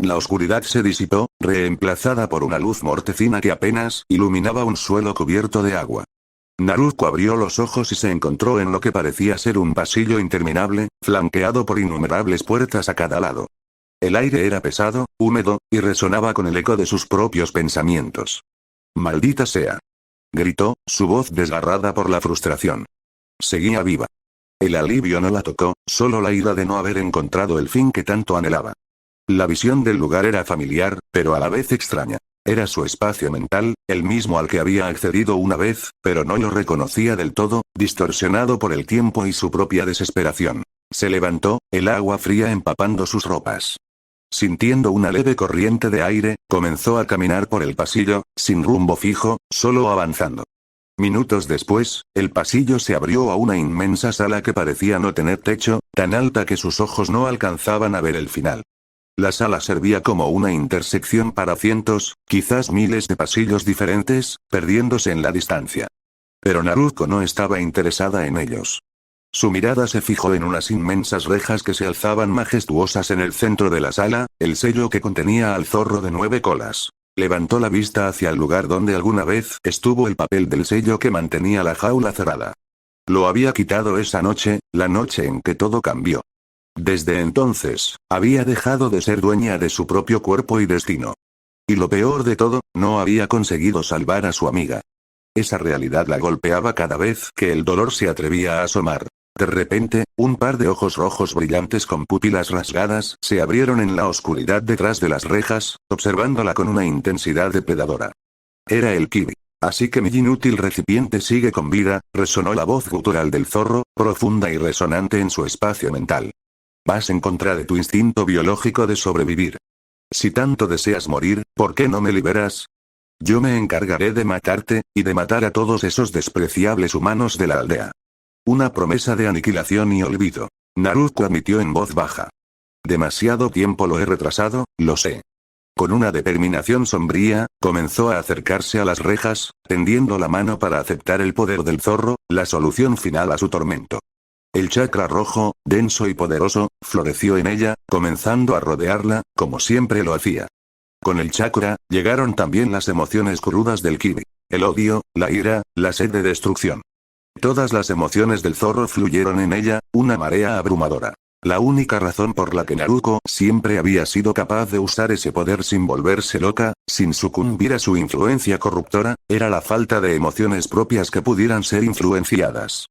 La oscuridad se disipó, reemplazada por una luz mortecina que apenas iluminaba un suelo cubierto de agua. Naruto abrió los ojos y se encontró en lo que parecía ser un pasillo interminable, flanqueado por innumerables puertas a cada lado. El aire era pesado, húmedo, y resonaba con el eco de sus propios pensamientos. «¡Maldita sea!», gritó, su voz desgarrada por la frustración. Seguía viva. El alivio no la tocó, solo la ira de no haber encontrado el fin que tanto anhelaba. La visión del lugar era familiar, pero a la vez extraña. Era su espacio mental, el mismo al que había accedido una vez, pero no lo reconocía del todo, distorsionado por el tiempo y su propia desesperación. Se levantó, el agua fría empapando sus ropas. Sintiendo una leve corriente de aire, comenzó a caminar por el pasillo, sin rumbo fijo, solo avanzando. Minutos después, el pasillo se abrió a una inmensa sala que parecía no tener techo, tan alta que sus ojos no alcanzaban a ver el final. La sala servía como una intersección para cientos, quizás miles de pasillos diferentes, perdiéndose en la distancia. Pero Naruto no estaba interesada en ellos. Su mirada se fijó en unas inmensas rejas que se alzaban majestuosas en el centro de la sala, el sello que contenía al zorro de 9 colas. Levantó la vista hacia el lugar donde alguna vez estuvo el papel del sello que mantenía la jaula cerrada. Lo había quitado esa noche, la noche en que todo cambió. Desde entonces, había dejado de ser dueña de su propio cuerpo y destino. Y lo peor de todo, no había conseguido salvar a su amiga. Esa realidad la golpeaba cada vez que el dolor se atrevía a asomar. De repente, un par de ojos rojos brillantes con pupilas rasgadas se abrieron en la oscuridad detrás de las rejas, observándola con una intensidad depredadora. Era el Kibi. «Así que mi inútil recipiente sigue con vida», resonó la voz gutural del zorro, profunda y resonante en su espacio mental. «Vas en contra de tu instinto biológico de sobrevivir. Si tanto deseas morir, ¿por qué no me liberas? Yo me encargaré de matarte, y de matar a todos esos despreciables humanos de la aldea». Una promesa de aniquilación y olvido. Naruto admitió en voz baja. «Demasiado tiempo lo he retrasado, lo sé». Con una determinación sombría, comenzó a acercarse a las rejas, tendiendo la mano para aceptar el poder del zorro, la solución final a su tormento. El chakra rojo, denso y poderoso, floreció en ella, comenzando a rodearla, como siempre lo hacía. Con el chakra, llegaron también las emociones crudas del Kibi. El odio, la ira, la sed de destrucción. Todas las emociones del zorro fluyeron en ella, una marea abrumadora. La única razón por la que Naruto siempre había sido capaz de usar ese poder sin volverse loca, sin sucumbir a su influencia corruptora, era la falta de emociones propias que pudieran ser influenciadas.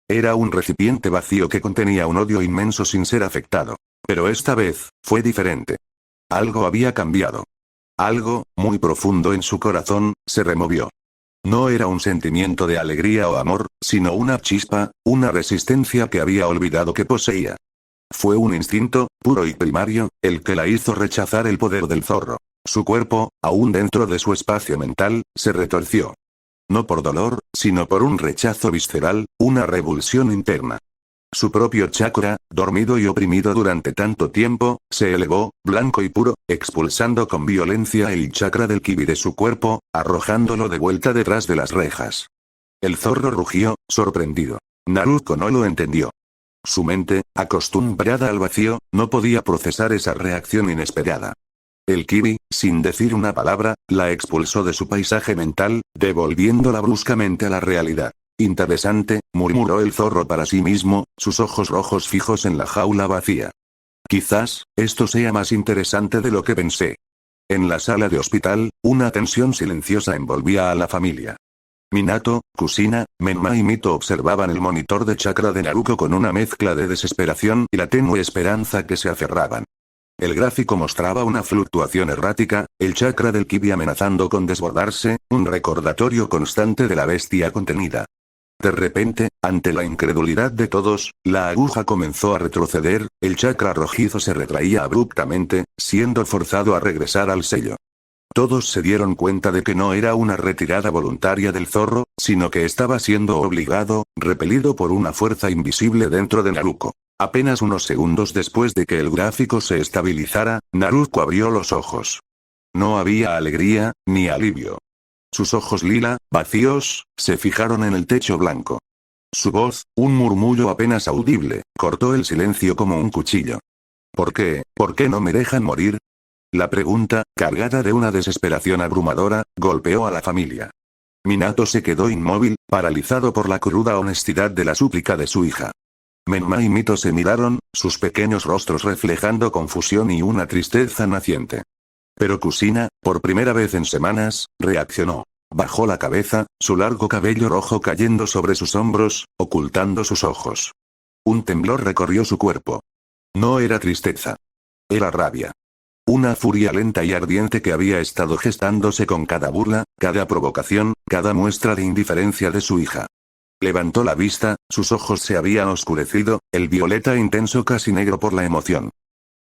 Era un recipiente vacío que contenía un odio inmenso sin ser afectado. Pero esta vez, fue diferente. Algo había cambiado. Algo, muy profundo en su corazón, se removió. No era un sentimiento de alegría o amor, sino una chispa, una resistencia que había olvidado que poseía. Fue un instinto, puro y primario, el que la hizo rechazar el poder del zorro. Su cuerpo, aún dentro de su espacio mental, se retorció. No por dolor, sino por un rechazo visceral, una revulsión interna. Su propio chakra, dormido y oprimido durante tanto tiempo, se elevó, blanco y puro, expulsando con violencia el chakra del Kibi de su cuerpo, arrojándolo de vuelta detrás de las rejas. El zorro rugió, sorprendido. Naruto no lo entendió. Su mente, acostumbrada al vacío, no podía procesar esa reacción inesperada. El Kibi, sin decir una palabra, la expulsó de su paisaje mental, devolviéndola bruscamente a la realidad. «Interesante», murmuró el zorro para sí mismo, sus ojos rojos fijos en la jaula vacía. «Quizás, esto sea más interesante de lo que pensé». En la sala de hospital, una tensión silenciosa envolvía a la familia. Minato, Kusina, Menma y Mito observaban el monitor de chakra de Naruto con una mezcla de desesperación y la tenue esperanza que se aferraban. El gráfico mostraba una fluctuación errática, el chakra del Kibi amenazando con desbordarse, un recordatorio constante de la bestia contenida. De repente, ante la incredulidad de todos, la aguja comenzó a retroceder, el chakra rojizo se retraía abruptamente, siendo forzado a regresar al sello. Todos se dieron cuenta de que no era una retirada voluntaria del zorro, sino que estaba siendo obligado, repelido por una fuerza invisible dentro de Naruto. Apenas unos segundos después de que el gráfico se estabilizara, Naruto abrió los ojos. No había alegría, ni alivio. Sus ojos lila, vacíos, se fijaron en el techo blanco. Su voz, un murmullo apenas audible, cortó el silencio como un cuchillo. ¿Por qué no me dejan morir? La pregunta, cargada de una desesperación abrumadora, golpeó a la familia. Minato se quedó inmóvil, paralizado por la cruda honestidad de la súplica de su hija. Menma y Mito se miraron, sus pequeños rostros reflejando confusión y una tristeza naciente. Pero Kushina, por primera vez en semanas, reaccionó. Bajó la cabeza, su largo cabello rojo cayendo sobre sus hombros, ocultando sus ojos. Un temblor recorrió su cuerpo. No era tristeza. Era rabia. Una furia lenta y ardiente que había estado gestándose con cada burla, cada provocación, cada muestra de indiferencia de su hija. Levantó la vista, sus ojos se habían oscurecido, el violeta intenso casi negro por la emoción.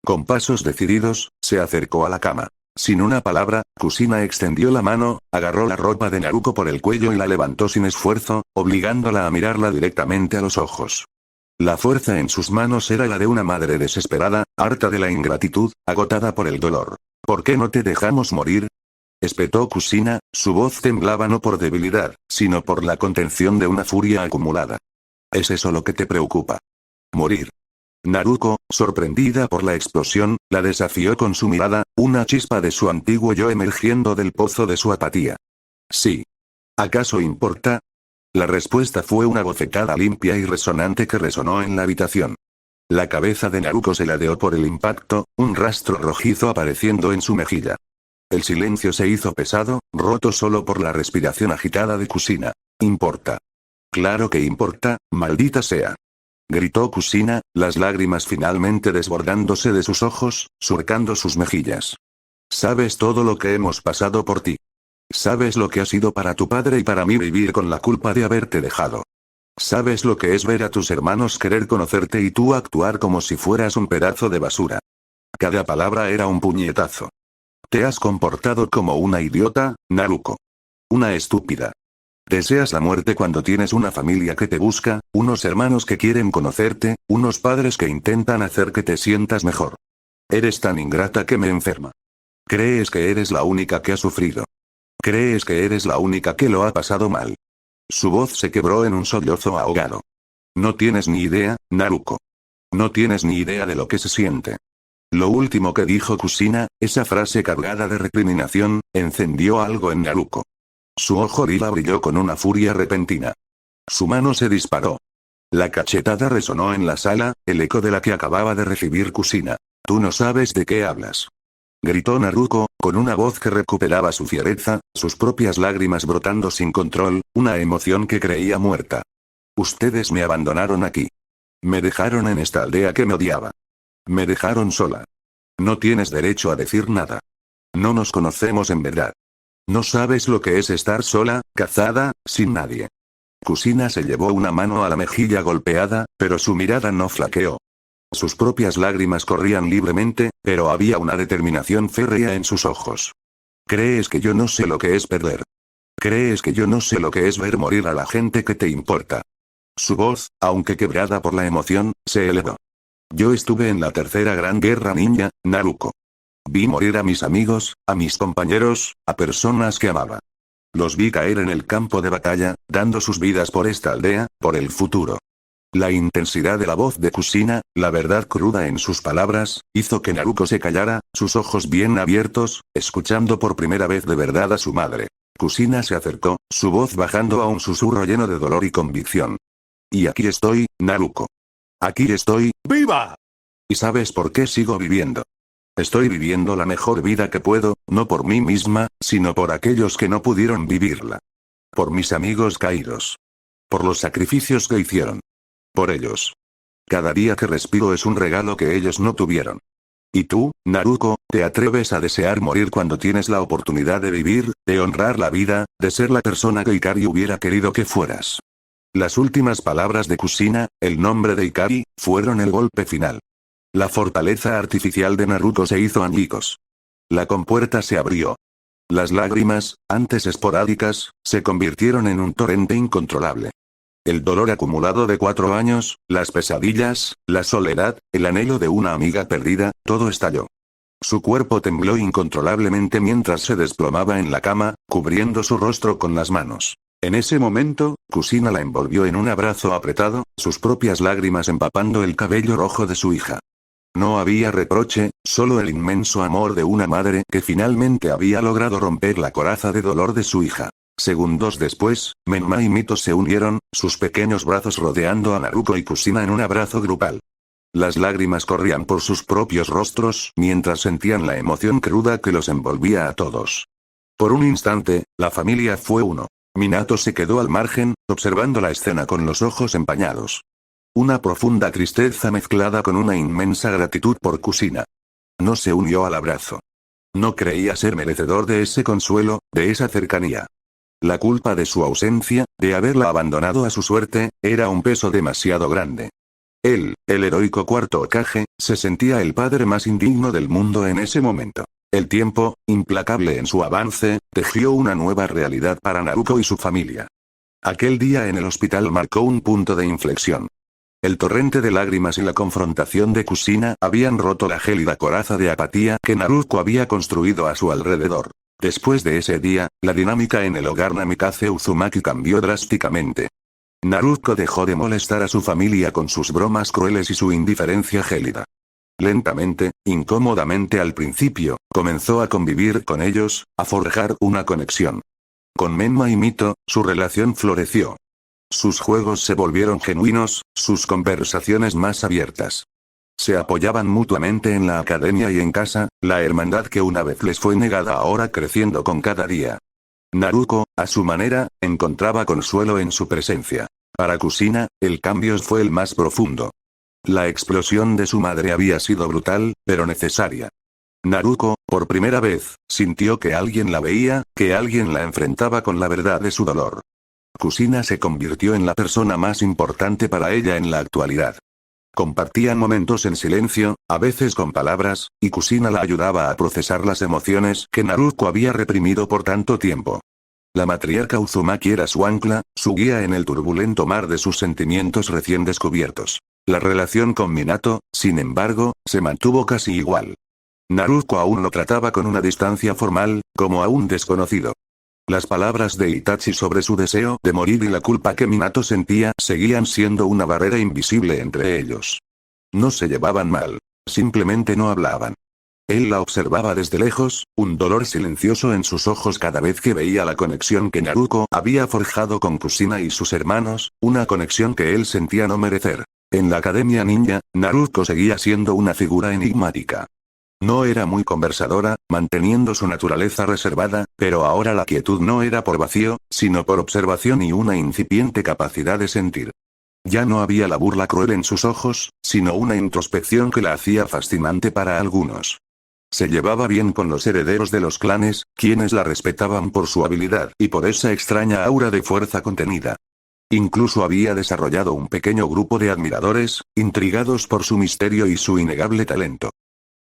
Con pasos decididos, se acercó a la cama. Sin una palabra, Kushina extendió la mano, agarró la ropa de Naruko por el cuello y la levantó sin esfuerzo, obligándola a mirarla directamente a los ojos. La fuerza en sus manos era la de una madre desesperada, harta de la ingratitud, agotada por el dolor. ¿Por qué no te dejamos morir? Espetó Kushina, su voz temblaba no por debilidad, sino por la contención de una furia acumulada. ¿Es eso lo que te preocupa? Morir. Naruko, sorprendida por la explosión, la desafió con su mirada, una chispa de su antiguo yo emergiendo del pozo de su apatía. Sí. ¿Acaso importa? La respuesta fue una bofetada limpia y resonante que resonó en la habitación. La cabeza de Naruko se ladeó por el impacto, un rastro rojizo apareciendo en su mejilla. El silencio se hizo pesado, roto solo por la respiración agitada de Kushina. ¿Importa? Claro que importa, maldita sea. Gritó Kushina, las lágrimas finalmente desbordándose de sus ojos, surcando sus mejillas. Sabes todo lo que hemos pasado por ti. Sabes lo que ha sido para tu padre y para mí vivir con la culpa de haberte dejado. Sabes lo que es ver a tus hermanos querer conocerte y tú actuar como si fueras un pedazo de basura. Cada palabra era un puñetazo. Te has comportado como una idiota, Naruko. Una estúpida. Deseas la muerte cuando tienes una familia que te busca, unos hermanos que quieren conocerte, unos padres que intentan hacer que te sientas mejor. Eres tan ingrata que me enferma. Crees que eres la única que ha sufrido. Crees que eres la única que lo ha pasado mal. Su voz se quebró en un sollozo ahogado. No tienes ni idea, Naruko. No tienes ni idea de lo que se siente. Lo último que dijo Kushina, esa frase cargada de recriminación, encendió algo en Naruko. Su ojo lila brilló con una furia repentina. Su mano se disparó. La cachetada resonó en la sala, el eco de la que acababa de recibir Kushina. Tú no sabes de qué hablas. Gritó Naruko, con una voz que recuperaba su fiereza, sus propias lágrimas brotando sin control, una emoción que creía muerta. Ustedes me abandonaron aquí. Me dejaron en esta aldea que me odiaba. Me dejaron sola. No tienes derecho a decir nada. No nos conocemos en verdad. No sabes lo que es estar sola, cazada, sin nadie. Kushina se llevó una mano a la mejilla golpeada, pero su mirada no flaqueó. Sus propias lágrimas corrían libremente, pero había una determinación férrea en sus ojos. ¿Crees que yo no sé lo que es perder? ¿Crees que yo no sé lo que es ver morir a la gente que te importa? Su voz, aunque quebrada por la emoción, se elevó. Yo estuve en la tercera gran guerra ninja, Naruko. Vi morir a mis amigos, a mis compañeros, a personas que amaba. Los vi caer en el campo de batalla, dando sus vidas por esta aldea, por el futuro. La intensidad de la voz de Kushina, la verdad cruda en sus palabras, hizo que Naruko se callara, sus ojos bien abiertos, escuchando por primera vez de verdad a su madre. Kushina se acercó, su voz bajando a un susurro lleno de dolor y convicción. Y aquí estoy, Naruko. Aquí estoy, ¡viva! ¿Y sabes por qué sigo viviendo? Estoy viviendo la mejor vida que puedo, no por mí misma, sino por aquellos que no pudieron vivirla. Por mis amigos caídos. Por los sacrificios que hicieron. Por ellos. Cada día que respiro es un regalo que ellos no tuvieron. ¿Y tú, Naruko, te atreves a desear morir cuando tienes la oportunidad de vivir, de honrar la vida, de ser la persona que Ikari hubiera querido que fueras? Las últimas palabras de Kushina, el nombre de Ikari, fueron el golpe final. La fortaleza artificial de Naruko se hizo añicos. La compuerta se abrió. Las lágrimas, antes esporádicas, se convirtieron en un torrente incontrolable. El dolor acumulado de 4 años, las pesadillas, la soledad, el anhelo de una amiga perdida, todo estalló. Su cuerpo tembló incontrolablemente mientras se desplomaba en la cama, cubriendo su rostro con las manos. En ese momento, Kushina la envolvió en un abrazo apretado, sus propias lágrimas empapando el cabello rojo de su hija. No había reproche, solo el inmenso amor de una madre que finalmente había logrado romper la coraza de dolor de su hija. Segundos después, Menma y Mito se unieron, sus pequeños brazos rodeando a Naruko y Kusina en un abrazo grupal. Las lágrimas corrían por sus propios rostros mientras sentían la emoción cruda que los envolvía a todos. Por un instante, la familia fue uno. Minato se quedó al margen, observando la escena con los ojos empañados. Una profunda tristeza mezclada con una inmensa gratitud por Kusina. No se unió al abrazo. No creía ser merecedor de ese consuelo, de esa cercanía. La culpa de su ausencia, de haberla abandonado a su suerte, era un peso demasiado grande. Él, el heroico cuarto Hokage, se sentía el padre más indigno del mundo en ese momento. El tiempo, implacable en su avance, tejió una nueva realidad para Naruko y su familia. Aquel día en el hospital marcó un punto de inflexión. El torrente de lágrimas y la confrontación de Kusina habían roto la gélida coraza de apatía que Naruko había construido a su alrededor. Después de ese día, la dinámica en el hogar Namikaze Uzumaki cambió drásticamente. Naruko dejó de molestar a su familia con sus bromas crueles y su indiferencia gélida. Lentamente, incómodamente al principio, comenzó a convivir con ellos, a forjar una conexión. Con Menma y Mito, su relación floreció. Sus juegos se volvieron genuinos, sus conversaciones más abiertas. Se apoyaban mutuamente en la academia y en casa, la hermandad que una vez les fue negada ahora creciendo con cada día. Naruko, a su manera, encontraba consuelo en su presencia. Para Kusina, el cambio fue el más profundo. La explosión de su madre había sido brutal, pero necesaria. Naruko, por primera vez, sintió que alguien la veía, que alguien la enfrentaba con la verdad de su dolor. Kusina se convirtió en la persona más importante para ella en la actualidad. Compartían momentos en silencio, a veces con palabras, y Kusina la ayudaba a procesar las emociones que Naruko había reprimido por tanto tiempo. La matriarca Uzumaki era su ancla, su guía en el turbulento mar de sus sentimientos recién descubiertos. La relación con Minato, sin embargo, se mantuvo casi igual. Naruko aún lo trataba con una distancia formal, como a un desconocido. Las palabras de Itachi sobre su deseo de morir y la culpa que Minato sentía seguían siendo una barrera invisible entre ellos. No se llevaban mal. Simplemente no hablaban. Él la observaba desde lejos, un dolor silencioso en sus ojos cada vez que veía la conexión que Naruko había forjado con Kusina y sus hermanos, una conexión que él sentía no merecer. En la academia ninja, Naruko seguía siendo una figura enigmática. No era muy conversadora, manteniendo su naturaleza reservada, pero ahora la quietud no era por vacío, sino por observación y una incipiente capacidad de sentir. Ya no había la burla cruel en sus ojos, sino una introspección que la hacía fascinante para algunos. Se llevaba bien con los herederos de los clanes, quienes la respetaban por su habilidad y por esa extraña aura de fuerza contenida. Incluso había desarrollado un pequeño grupo de admiradores, intrigados por su misterio y su innegable talento.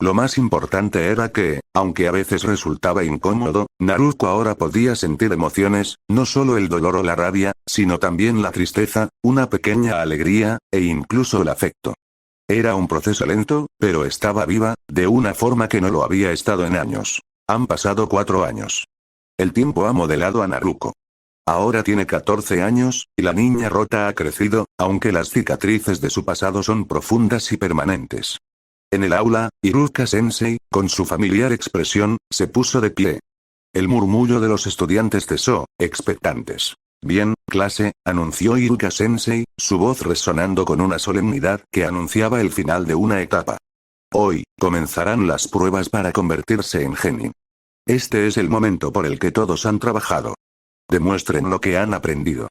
Lo más importante era que, aunque a veces resultaba incómodo, Naruko ahora podía sentir emociones, no solo el dolor o la rabia, sino también la tristeza, una pequeña alegría, e incluso el afecto. Era un proceso lento, pero estaba viva, de una forma que no lo había estado en años. Han pasado 4 años. El tiempo ha modelado a Naruko. Ahora tiene 14 años, y la niña rota ha crecido, aunque las cicatrices de su pasado son profundas y permanentes. En el aula, Iruka-sensei, con su familiar expresión, se puso de pie. El murmullo de los estudiantes cesó, expectantes. Bien, clase, anunció Iruka-sensei, su voz resonando con una solemnidad que anunciaba el final de una etapa. Hoy, comenzarán las pruebas para convertirse en genin. Este es el momento por el que todos han trabajado. Demuestren lo que han aprendido.